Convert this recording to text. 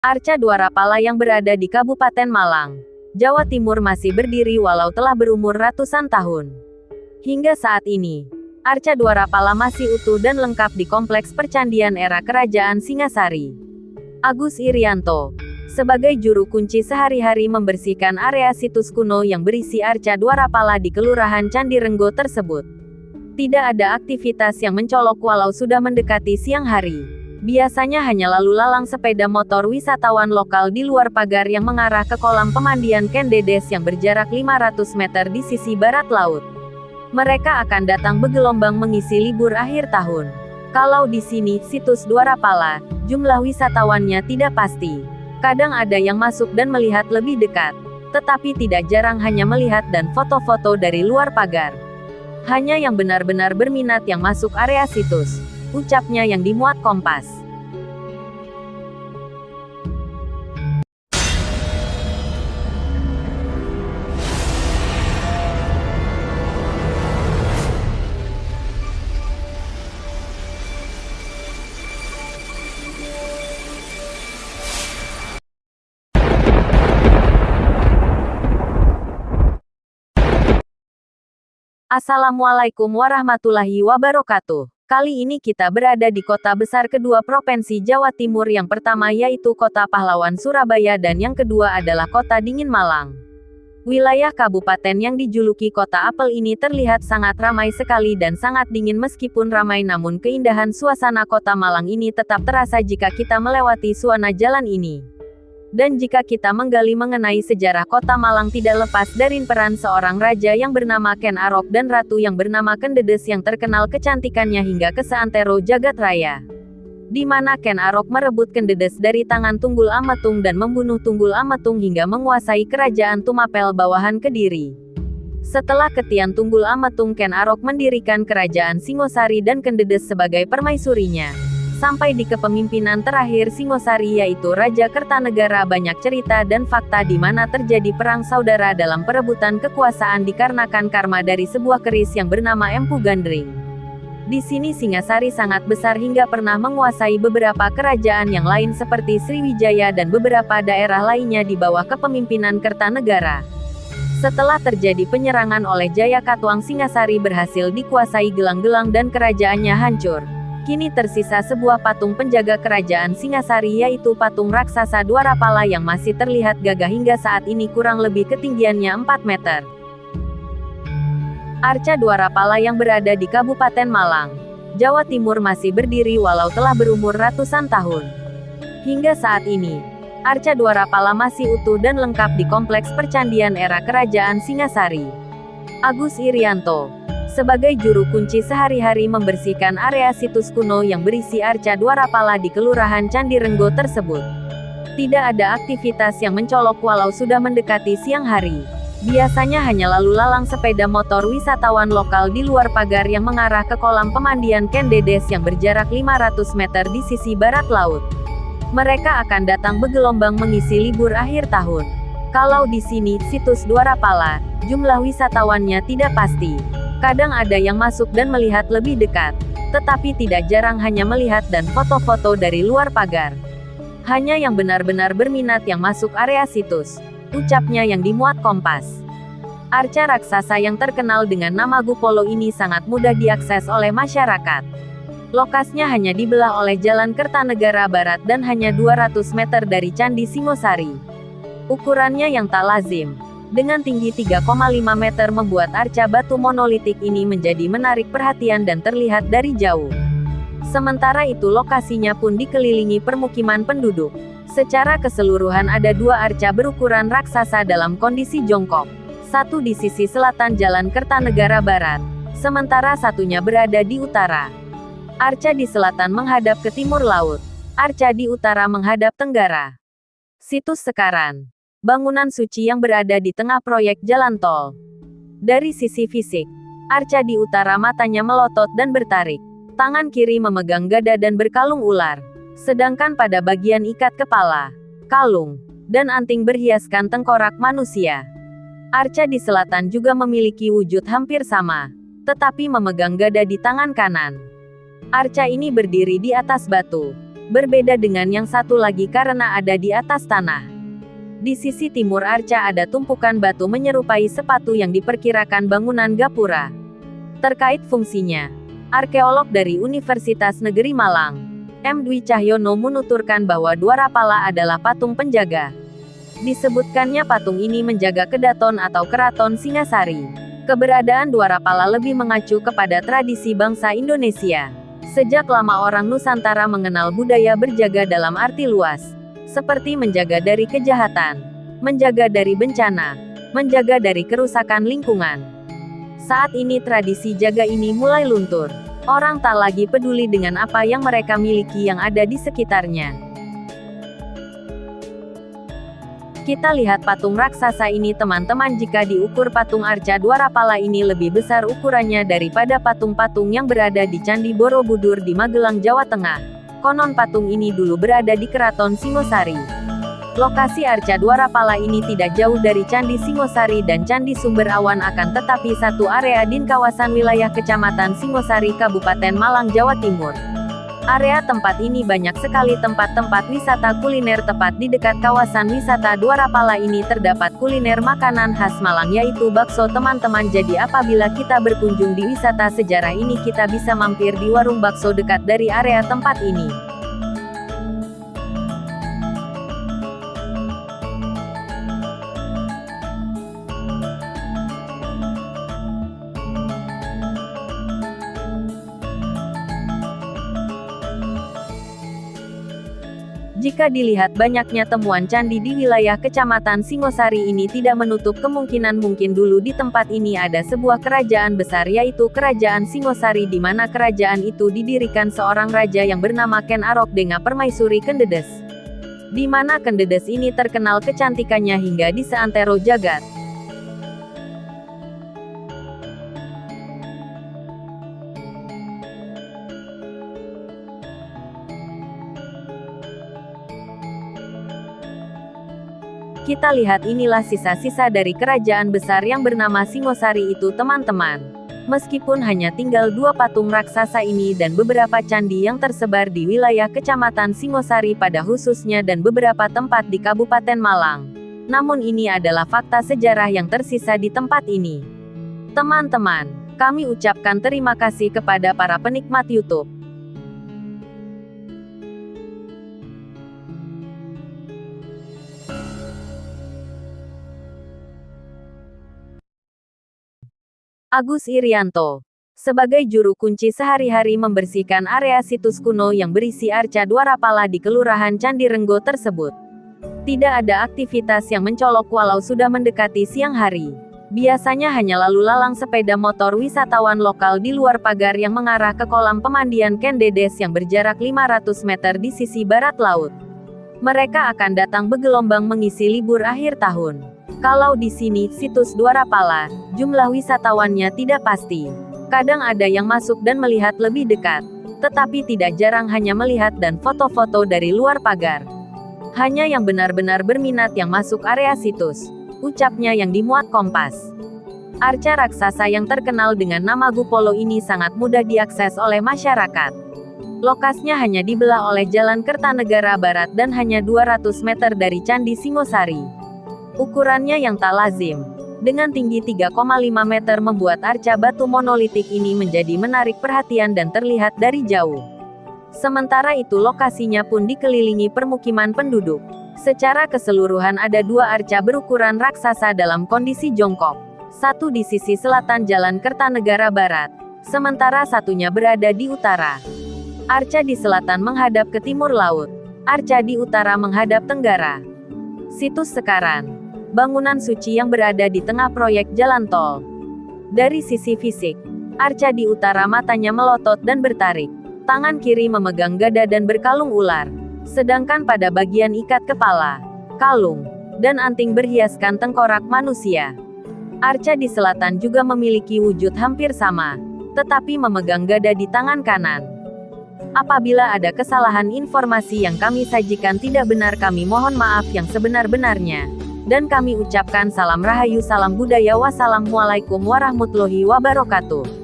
Arca Dwarapala yang berada di Kabupaten Malang, Jawa Timur masih berdiri walau telah berumur ratusan tahun. Hingga saat ini, Arca Dwarapala masih utuh dan lengkap di Kompleks Percandian era Kerajaan Singasari. Agus Irianto, sebagai juru kunci sehari-hari membersihkan area situs kuno yang berisi Arca Dwarapala di Kelurahan Candirenggo tersebut. Tidak ada aktivitas yang mencolok walau sudah mendekati siang hari. Biasanya hanya lalu lalang sepeda motor wisatawan lokal di luar pagar yang mengarah ke kolam pemandian Ken Dedes yang berjarak 500 meter di sisi barat laut. Mereka akan datang bergelombang mengisi libur akhir tahun. Kalau di sini, situs Dwarapala, jumlah wisatawannya tidak pasti. Kadang ada yang masuk dan melihat lebih dekat, tetapi tidak jarang hanya melihat dan foto-foto dari luar pagar. Hanya yang benar-benar berminat yang masuk area situs, ucapnya yang dimuat Kompas. Assalamualaikum warahmatullahi wabarakatuh. Kali ini kita berada di kota besar kedua Provinsi Jawa Timur, yang pertama yaitu Kota Pahlawan Surabaya dan yang kedua adalah Kota Dingin Malang. Wilayah kabupaten yang dijuluki Kota Apel ini terlihat sangat ramai sekali dan sangat dingin. Meskipun ramai, namun keindahan suasana Kota Malang ini tetap terasa jika kita melewati suasana jalan ini. Dan jika kita menggali mengenai sejarah Kota Malang, tidak lepas dari peran seorang raja yang bernama Ken Arok dan ratu yang bernama Ken Dedes yang terkenal kecantikannya hingga ke seantero jagat raya. Di mana Ken Arok merebut Ken Dedes dari tangan Tunggul Ametung dan membunuh Tunggul Ametung hingga menguasai kerajaan Tumapel bawahan Kediri. Setelah ketian Tunggul Ametung, Ken Arok mendirikan kerajaan Singosari dan Ken Dedes sebagai permaisurinya. Sampai di kepemimpinan terakhir Singosari yaitu Raja Kertanegara. Banyak cerita dan fakta di mana terjadi perang saudara dalam perebutan kekuasaan dikarenakan karma dari sebuah keris yang bernama Empu Gandring. Di sini Singasari sangat besar hingga pernah menguasai beberapa kerajaan yang lain seperti Sriwijaya dan beberapa daerah lainnya di bawah kepemimpinan Kertanegara. Setelah terjadi penyerangan oleh Jayakatwang, Singasari berhasil dikuasai gelang-gelang dan kerajaannya hancur. Kini tersisa sebuah patung penjaga kerajaan Singasari yaitu patung raksasa Dwarapala yang masih terlihat gagah hingga saat ini, kurang lebih ketinggiannya 4 meter. Arca Dwarapala yang berada di Kabupaten Malang, Jawa Timur masih berdiri walau telah berumur ratusan tahun. Hingga saat ini, Arca Dwarapala masih utuh dan lengkap di Kompleks Percandian era Kerajaan Singasari. Agus Irianto, sebagai juru kunci sehari-hari membersihkan area situs kuno yang berisi Arca Dwarapala di Kelurahan Candirenggo tersebut. Tidak ada aktivitas yang mencolok walau sudah mendekati siang hari. Biasanya hanya lalu lalang sepeda motor wisatawan lokal di luar pagar yang mengarah ke kolam pemandian Ken Dedes yang berjarak 500 meter di sisi barat laut. Mereka akan datang bergelombang mengisi libur akhir tahun. Kalau di sini, situs Dwarapala, jumlah wisatawannya tidak pasti. Kadang ada yang masuk dan melihat lebih dekat, tetapi tidak jarang hanya melihat dan foto-foto dari luar pagar. Hanya yang benar-benar berminat yang masuk area situs, ucapnya yang dimuat Kompas. Arca raksasa yang terkenal dengan nama Gupolo ini sangat mudah diakses oleh masyarakat. Lokasinya hanya dibelah oleh Jalan Kertanegara Barat dan hanya 200 meter dari Candi Singosari. Ukurannya yang tak lazim, dengan tinggi 3,5 meter, membuat arca batu monolitik ini menjadi menarik perhatian dan terlihat dari jauh. Sementara itu lokasinya pun dikelilingi permukiman penduduk. Secara keseluruhan ada 2 arca berukuran raksasa dalam kondisi jongkok. Satu di sisi selatan Jalan Kertanegara Barat, sementara satunya berada di utara. Arca di selatan menghadap ke timur laut, arca di utara menghadap tenggara. Situs Sekaran, bangunan suci yang berada di tengah proyek jalan tol. Dari sisi fisik, arca di utara matanya melotot dan bertarik. Tangan kiri memegang gada dan berkalung ular. Sedangkan pada bagian ikat kepala, kalung, dan anting berhiaskan tengkorak manusia. Arca di selatan juga memiliki wujud hampir sama, tetapi memegang gada di tangan kanan. Arca ini berdiri di atas batu. Berbeda dengan yang satu lagi karena ada di atas tanah. Di sisi timur arca ada tumpukan batu menyerupai sepatu yang diperkirakan bangunan gapura. Terkait fungsinya, arkeolog dari Universitas Negeri Malang, M. Dwi Cahyono menuturkan bahwa Dwarapala adalah patung penjaga. Disebutkannya patung ini menjaga kedaton atau keraton Singasari. Keberadaan Dwarapala lebih mengacu kepada tradisi bangsa Indonesia. Sejak lama orang Nusantara mengenal budaya berjaga dalam arti luas, seperti menjaga dari kejahatan, menjaga dari bencana, menjaga dari kerusakan lingkungan. Saat ini tradisi jaga ini mulai luntur. Orang tak lagi peduli dengan apa yang mereka miliki yang ada di sekitarnya. Kita lihat patung raksasa ini teman-teman. Jika diukur patung arca Dwarapala ini lebih besar ukurannya daripada patung-patung yang berada di Candi Borobudur di Magelang, Jawa Tengah. Konon patung ini dulu berada di Keraton Singosari. Lokasi arca Dwarapala ini tidak jauh dari Candi Singosari dan Candi Sumber Awan, akan tetapi satu area di kawasan wilayah Kecamatan Singosari, Kabupaten Malang, Jawa Timur. Area tempat ini banyak sekali tempat-tempat wisata kuliner. Tepat di dekat kawasan wisata Dwarapala ini terdapat kuliner makanan khas Malang yaitu bakso teman-teman. Jadi apabila kita berkunjung di wisata sejarah ini kita bisa mampir di warung bakso dekat dari area tempat ini. Jika dilihat banyaknya temuan candi di wilayah Kecamatan Singosari ini tidak menutup kemungkinan mungkin dulu di tempat ini ada sebuah kerajaan besar yaitu Kerajaan Singosari, di mana kerajaan itu didirikan seorang raja yang bernama Ken Arok Denga Permaisuri Kendedes. Di mana Kendedes ini terkenal kecantikannya hingga di seantero jagat. Kita lihat inilah sisa-sisa dari kerajaan besar yang bernama Singosari itu teman-teman. Meskipun hanya tinggal dua patung raksasa ini dan beberapa candi yang tersebar di wilayah Kecamatan Singosari pada khususnya dan beberapa tempat di Kabupaten Malang. Namun ini adalah fakta sejarah yang tersisa di tempat ini. Teman-teman, kami ucapkan terima kasih kepada para penikmat YouTube. Agus Irianto. Sebagai juru kunci sehari-hari membersihkan area situs kuno yang berisi arca Dwarapala di Kelurahan Candi Renggo tersebut. Tidak ada aktivitas yang mencolok walau sudah mendekati siang hari. Biasanya hanya lalu lalang sepeda motor wisatawan lokal di luar pagar yang mengarah ke kolam pemandian Ken Dedes yang berjarak 500 meter di sisi barat laut. Mereka akan datang bergelombang mengisi libur akhir tahun. Kalau di sini, situs Dwarapala, jumlah wisatawannya tidak pasti. Kadang ada yang masuk dan melihat lebih dekat, tetapi tidak jarang hanya melihat dan foto-foto dari luar pagar. Hanya yang benar-benar berminat yang masuk area situs, ucapnya yang dimuat Kompas. Arca raksasa yang terkenal dengan nama Gupolo ini sangat mudah diakses oleh masyarakat. Lokasinya hanya dibelah oleh Jalan Kertanegara Barat dan hanya 200 meter dari Candi Singosari. Ukurannya yang tak lazim, dengan tinggi 3,5 meter membuat arca batu monolitik ini menjadi menarik perhatian dan terlihat dari jauh. Sementara itu lokasinya pun dikelilingi permukiman penduduk. Secara keseluruhan ada dua arca berukuran raksasa dalam kondisi jongkok. Satu di sisi selatan Jalan Kertanegara Barat, sementara satunya berada di utara. Arca di selatan menghadap ke timur laut, arca di utara menghadap tenggara. Situs Sekaran. Bangunan suci yang berada di tengah proyek jalan tol. Dari sisi fisik, arca di utara matanya melotot dan bertarik. Tangan kiri memegang gada dan berkalung ular. Sedangkan pada bagian ikat kepala, kalung, dan anting berhiaskan tengkorak manusia. Arca di selatan juga memiliki wujud hampir sama, tetapi memegang gada di tangan kanan. Apabila ada kesalahan informasi yang kami sajikan tidak benar, kami mohon maaf yang sebenar-benarnya. Dan kami ucapkan salam rahayu, salam budaya, wassalamualaikum warahmatullahi wabarakatuh.